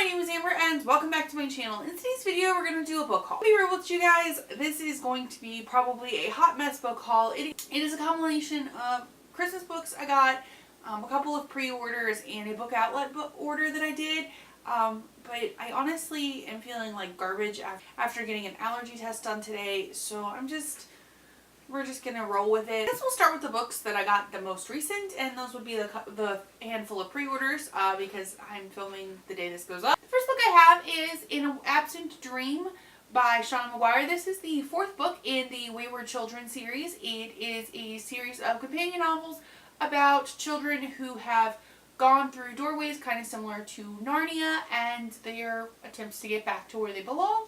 my name is Amber and welcome back to my channel. In today's video we're going to do a book haul. To be real with you guys, this is going to be probably a hot mess book haul. It is a combination of Christmas books I got, a couple of pre-orders, and a book outlet book order that I did. But I honestly am feeling like garbage after getting an allergy test done today, so we're just gonna roll with it. I guess we'll start with the books that I got the most recent, and those would be the handful of pre-orders because I'm filming the day this goes up. The first book I have is An Absent Dream by Sean McGuire. This is the fourth book in the Wayward Children series. It is a series of companion novels about children who have gone through doorways kind of similar to Narnia and their attempts to get back to where they belong.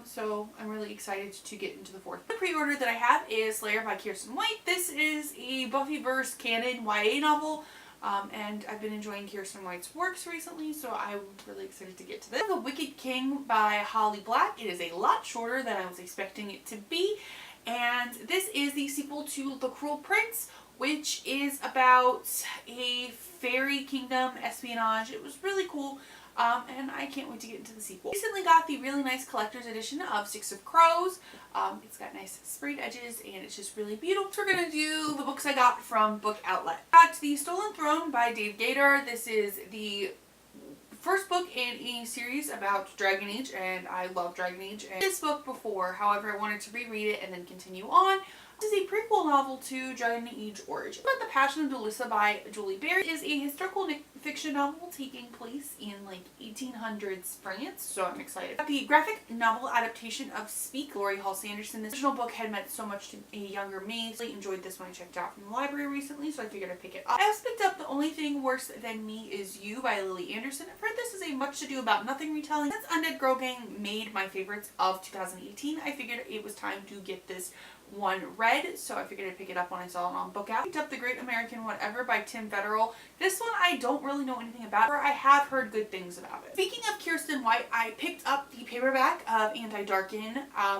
So I'm really excited to get into the fourth. The pre-order that I have is Slayer by Kiersten White. This is a Buffyverse canon YA novel, and I've been enjoying Kiersten White's works recently, so I'm really excited to get to this. The Wicked King by Holly Black. It is a lot shorter than I was expecting it to be, and this is the sequel to The Cruel Prince, which is about a fairy kingdom espionage. It was really cool. And I can't wait to get into the sequel. Recently got the really nice collector's edition of Six of Crows. It's got nice sprayed edges and it's just really beautiful. So we're going to do the books I got from Book Outlet. Got The Stolen Throne by Dave Gator. This is the first book in a series about Dragon Age, and I love Dragon Age. And this book before, however, I wanted to reread it and then continue on. This is a prequel novel to Dragon Age Origins. But The Passion of Dalia by Julie Berry is a historical fiction novel taking place in like 1800s France, so I'm excited. The graphic novel adaptation of Speak, Lori Hall Sanderson. This original book had meant so much to a younger me. I enjoyed this one I checked out from the library recently, so I figured I'd pick it up. I also picked up The Only Thing Worse Than Me Is You by Lily Anderson. I've heard this is a much ado about nothing retelling. Since Undead Girl Gang made my favorites of 2018, I figured it was time to get this one read, so I figured I'd pick it up when I saw it on Book Out. I picked up The Great American Whatever by Tim Federal. This one I don't really know anything about, or I have heard good things about it. Speaking of Kiersten White, I picked up the paperback of Anti-Darken,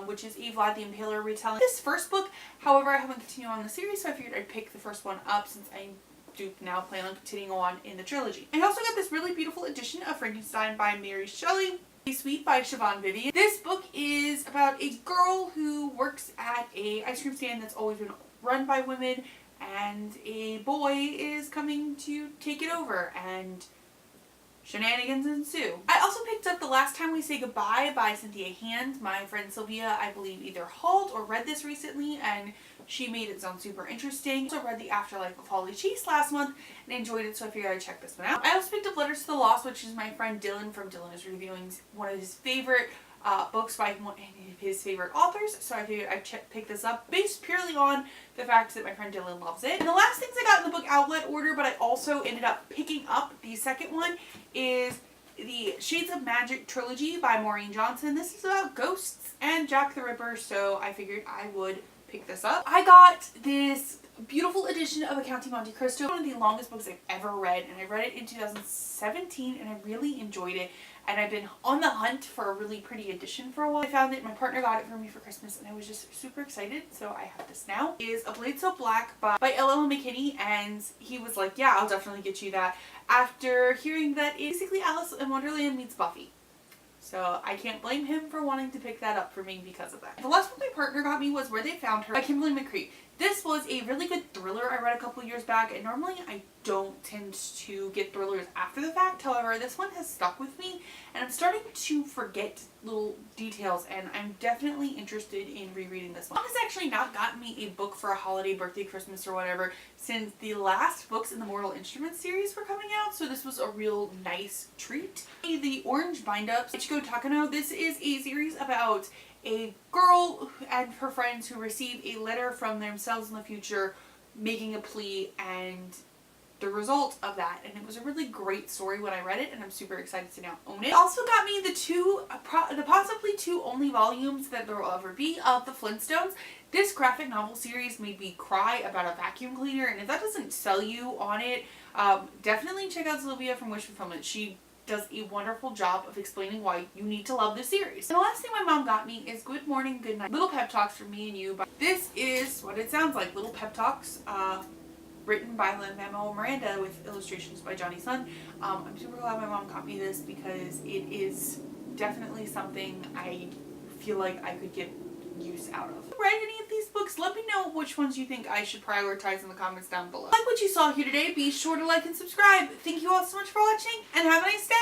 which is a Vlad the Impaler retelling. This first book, however, I haven't continued on the series, so I figured I'd pick the first one up since I do now plan on continuing on in the trilogy. I also got this really beautiful edition of Frankenstein by Mary Shelley. Sweet by Siobhan Vivian. This book is about a girl who works at a ice cream stand that's always been run by women, and a boy is coming to take it over and shenanigans ensue. I also picked up The Last Time We Say Goodbye by Cynthia Hand. My friend Sylvia, I believe, either hauled or read this recently, and she made it sound super interesting. I also read The Afterlife of Holly Chase last month and enjoyed it, so I figured I'd check this one out. I also picked up Letters to the Lost, which is my friend Dylan from Dylan is Reviewing, one of his favorite books by one of his favorite authors, so I figured I'd pick this up based purely on the fact that my friend Dylan loves it. And the last things I got in the Book Outlet order, but I also ended up picking up the second one, is the Shades of Magic trilogy by Maureen Johnson. This is about ghosts and Jack the Ripper, so I figured I would pick this up. I got this beautiful edition of Accounting Monte Cristo, one of the longest books I've ever read, and I read it in 2017 and I really enjoyed it, and I've been on the hunt for a really pretty edition for a while. I found it, my partner got it for me for Christmas, and I was just super excited, so I have this now. It is A Blade So Black by L.L. McKinney, and he was like, yeah, I'll definitely get you that, after hearing that it's basically Alice in Wonderland meets Buffy. So I can't blame him for wanting to pick that up for me because of that. The last book my partner got me was Where They Found Her by Kimberly McCree. This was a really good thriller I read a couple years back, and normally I don't tend to get thrillers after the fact. However, this one has stuck with me, and I'm starting to forget little details, and I'm definitely interested in rereading this one. Mom has actually not gotten me a book for a holiday, birthday, Christmas, or whatever since the last books in the Mortal Instruments series were coming out, so this was a real nice treat. The Orange Bind-Ups, Ichiko Takano. This is a series about a girl and her friends who receive a letter from themselves in the future making a plea, and the result of that, and it was a really great story when I read it, and I'm super excited to now own it. It also got me the possibly two only volumes that there will ever be of the Flintstones. This graphic novel series made me cry about a vacuum cleaner, and if that doesn't sell you on it, definitely check out Sylvia from Wish Fulfillment. She does a wonderful job of explaining why you need to love this series. And the last thing my mom got me is Good Morning, Good Night, Little Pep Talks for Me and You. This is what it sounds like, Little Pep Talks written by Lin-Manuel Miranda with illustrations by Johnny Sun. I'm super glad my mom got me this because it is definitely something I feel like I could get use out of. Read any of these books? Let me know which ones you think I should prioritize in the comments down below. Like what you saw here today, be sure to like and subscribe. Thank you all so much for watching and have a nice day.